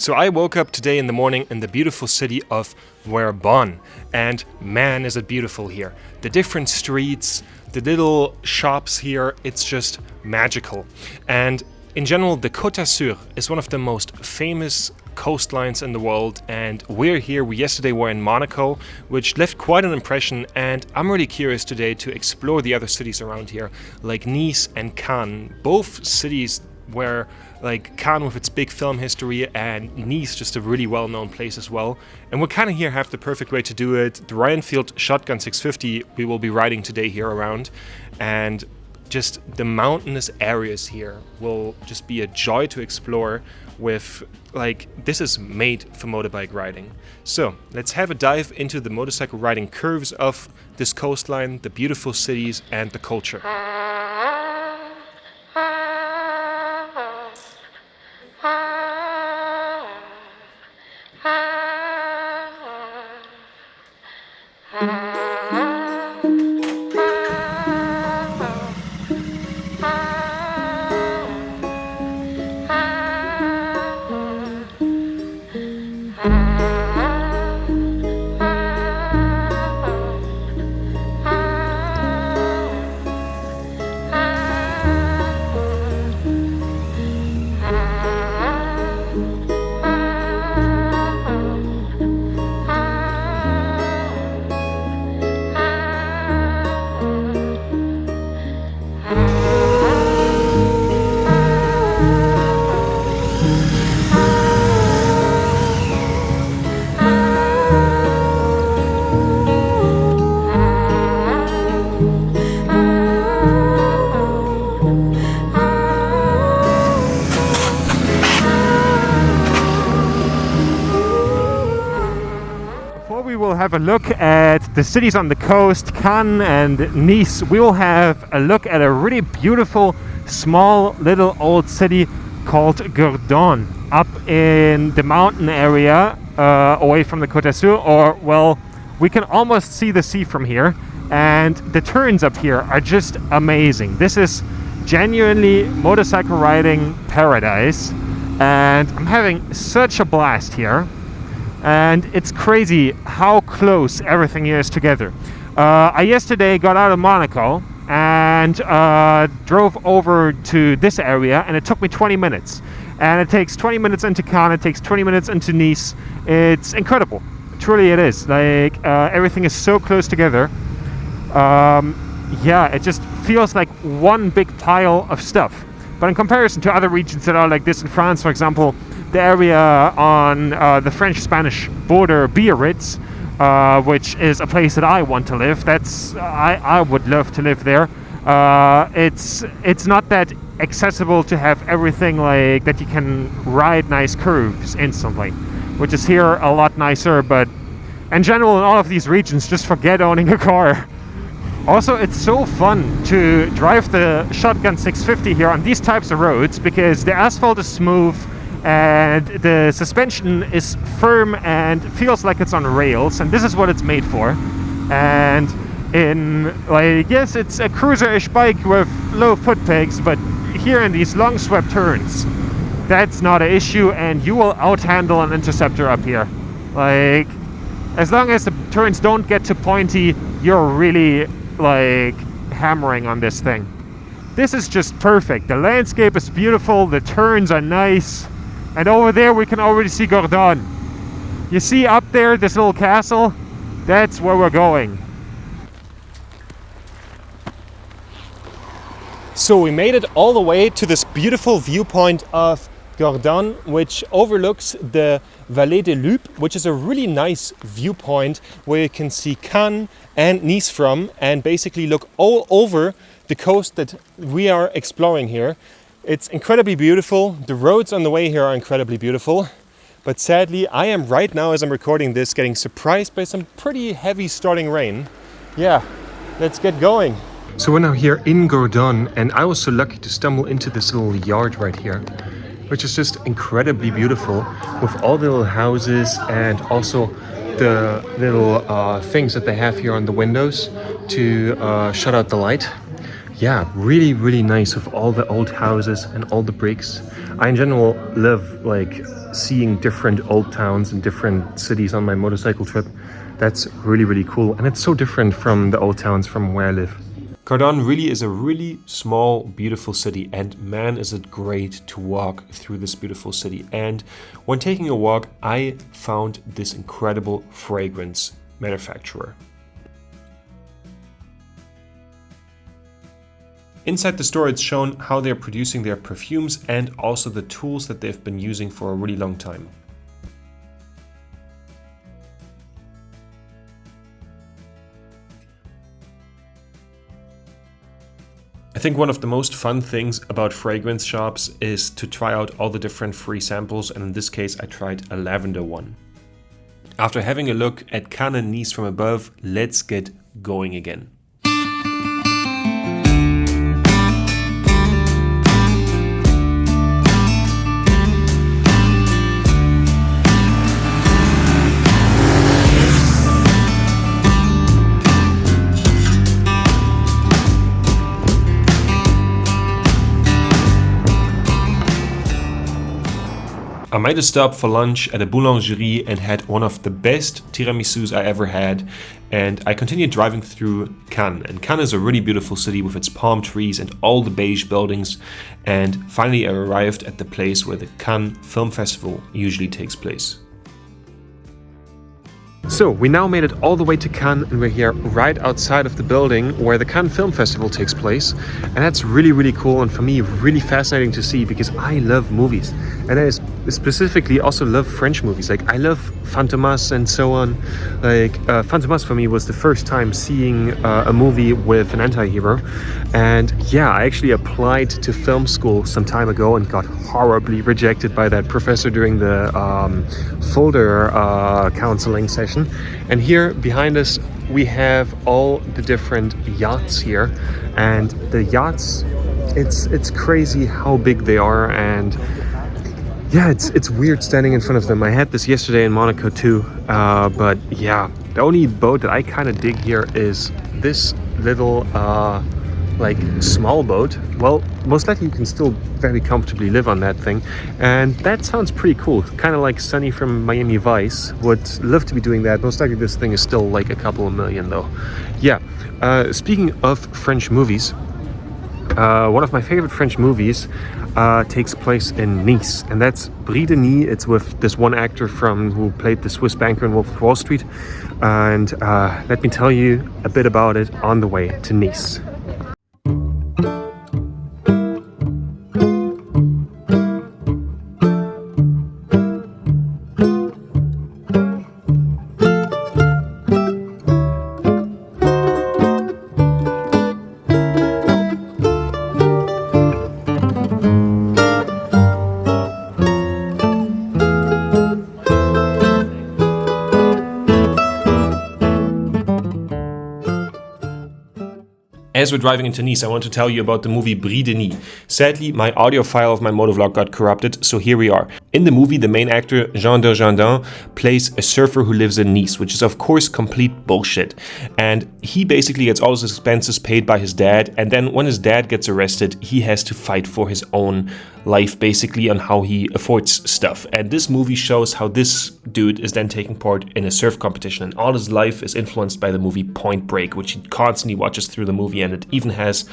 So I woke up today in the morning in the beautiful city of Gourdon, and man is it beautiful here. The different streets, the little shops here, it's just magical. And in general, the Côte is one of the most famous coastlines in the world, and we're here. We yesterday were in Monaco, which left quite an impression, and I'm really curious today to explore the other cities around here, like Nice and Cannes, both cities where, like, Cannes with its big film history and Nice just a really well-known place as well. And we're kind of here have the perfect way to do it. The Royal Enfield Shotgun 650 we will be riding today here around, and just the mountainous areas here will just be a joy to explore with, like, this is made for motorbike riding. So let's have a dive into the motorcycle riding curves of this coastline, the beautiful cities and the culture. We will have a look at the cities on the coast, Cannes and Nice. We will have a look at a really beautiful, small, little old city called Gourdon, up in the mountain area away from the Côte d'Azur, or, well, we can almost see the sea from here. And the turns up here are just amazing. This is genuinely motorcycle riding paradise, and I'm having such a blast here. And it's crazy how close everything is together. I yesterday got out of Monaco and drove over to this area, and it took me 20 minutes. And it takes 20 minutes into Cannes, it takes 20 minutes into Nice. It's incredible. Truly it is. Like, everything is so close together. Yeah, it just feels like one big pile of stuff. But in comparison to other regions that are like this in France, for example, the area on the French-Spanish border, Biarritz, which is a place that I want to live. I would love to live there. It's not that accessible to have everything like that. You can ride nice curves instantly, which is here a lot nicer. But in general, in all of these regions, just forget owning a car. Also, it's so fun to drive the Shotgun 650 here on these types of roads, because the asphalt is smooth and the suspension is firm and feels like it's on rails, and this is what it's made for. And yes, it's a cruiser-ish bike with low foot pegs, but here in these long swept turns, that's not an issue, and you will out-handle an Interceptor up here. Like, as long as the turns don't get too pointy, you're really, like, hammering on this thing. This is just perfect. The landscape is beautiful, the turns are nice. And over there we can already see Gourdon. You see up there this little castle? That's where we're going. So we made it all the way to this beautiful viewpoint of Gourdon, which overlooks the Vallée de Loup, which is a really nice viewpoint where you can see Cannes and Nice from, and basically look all over the coast that we are exploring here. It's incredibly beautiful. The roads on the way here are incredibly beautiful. But sadly, I am right now, as I'm recording this, getting surprised by some pretty heavy starting rain. Yeah, let's get going. So we're now here in Gourdon, and I was so lucky to stumble into this little yard right here, which is just incredibly beautiful, with all the little houses and also the little things that they have here on the windows to shut out the light. Yeah, really nice with all the old houses and all the bricks. I in general love, like, seeing different old towns and different cities on my motorcycle trip. That's really, really cool. And it's so different from the old towns from where I live. Gourdon really is a really small, beautiful city, and man, is it great to walk through this beautiful city. And when taking a walk, I found this incredible fragrance manufacturer. Inside the store, it's shown how they're producing their perfumes and also the tools that they've been using for a really long time. I think one of the most fun things about fragrance shops is to try out all the different free samples, and in this case I tried a lavender one. After having a look at Cannes and Nice from above, let's get going again. I made a stop for lunch at a boulangerie and had one of the best tiramisus I ever had, and I continued driving through Cannes. And Cannes is a really beautiful city with its palm trees and all the beige buildings, and finally I arrived at the place where the Cannes Film Festival usually takes place. So we now made it all the way to Cannes, and we're here right outside of the building where the Cannes Film Festival takes place. And that's really, really cool, and for me really fascinating to see, because I love movies, and I specifically also love French movies. Like, I love Fantomas and so on. Like, Fantomas for me was the first time seeing a movie with an anti-hero. And yeah, I actually applied to film school some time ago and got horribly rejected by that professor during the folder counseling session. And here behind us we have all the different yachts here, and the yachts, it's crazy how big they are. And yeah, it's weird standing in front of them. I had this yesterday in Monaco too, but yeah, the only boat that I kind of dig here is this little like small boat. Well, most likely you can still very comfortably live on that thing, and that sounds pretty cool. Kind of like Sunny from Miami Vice would love to be doing that. Most likely this thing is still like a couple of million though. Yeah, speaking of French movies, one of my favorite French movies takes place in Nice, and that's Bris de Nice. It's with this one actor who played the Swiss banker in Wolf of Wall Street, and let me tell you a bit about it on the way to Nice. As we're driving into Nice, I want to tell you about the movie Bris de Nice. Sadly, my audio file of my motovlog got corrupted, so here we are. In the movie, the main actor, Jean Dujardin, plays a surfer who lives in Nice, which is of course complete bullshit. And he basically gets all his expenses paid by his dad, and then when his dad gets arrested, he has to fight for his own life, basically, on how he affords stuff. And this movie shows how this dude is then taking part in a surf competition, and all his life is influenced by the movie Point Break, which he constantly watches through the movie, and it even has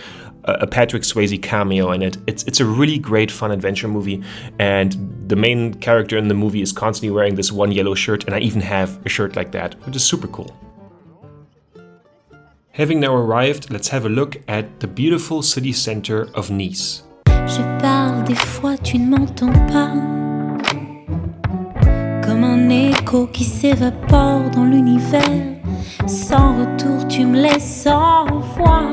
a Patrick Swayze cameo in it. It's a really great fun adventure movie, and the main character in the movie is constantly wearing this one yellow shirt, and I even have a shirt like that, which is super cool. Having now arrived, let's have a look at the beautiful city center of Nice. Je parle des fois, tu ne m'entends pas. Comme un écho qui s'évapore dans l'univers. Sans retour, tu me laisses sans voix.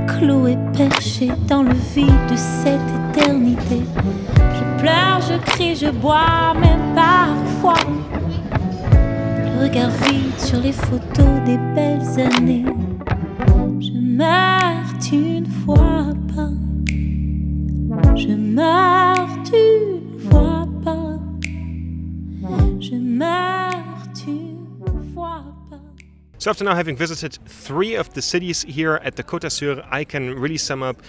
Cloué, perché dans le vide de cette éternité. Je pleure, je crie, je bois, mais parfois le regard vide sur les photos des belles années. Je meurs, tu ne vois pas. Je meurs, tu ne vois pas. Je meurs, tu ne vois pas. So after now having visited 3 of the cities here at the Côte d'Azur, I can really sum up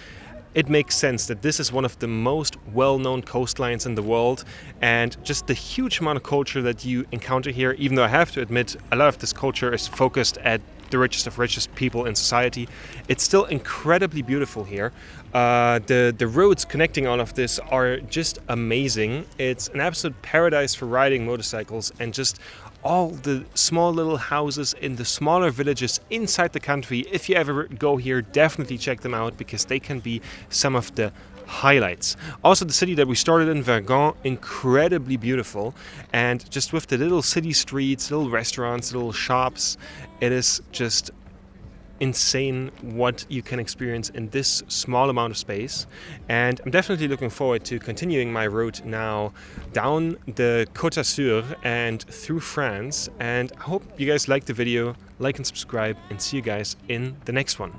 it makes sense that this is one of the most well-known coastlines in the world, and just the huge amount of culture that you encounter here, even though I have to admit a lot of this culture is focused at the richest of richest people in society, it's still incredibly beautiful here. The roads connecting all of this are just amazing. It's an absolute paradise for riding motorcycles, and just all the small little houses in the smaller villages inside the country. If you ever go here, definitely check them out, because they can be some of the highlights. Also, the city that we started in, Gourdon, incredibly beautiful, and just with the little city streets, little restaurants, little shops, it is just insane what you can experience in this small amount of space. And I'm definitely looking forward to continuing my route now down the Côte d'Azur and through France. And I hope you guys like the video, like and subscribe, and see you guys in the next one.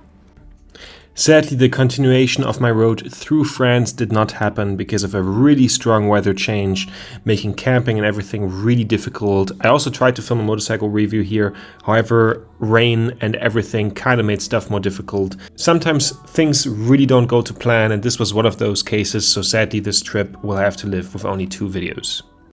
Sadly, the continuation of my road through France did not happen because of a really strong weather change, making camping and everything really difficult. I also tried to film a motorcycle review here, however, rain and everything kind of made stuff more difficult. Sometimes things really don't go to plan, and this was one of those cases, so sadly this trip will have to live with only 2 videos.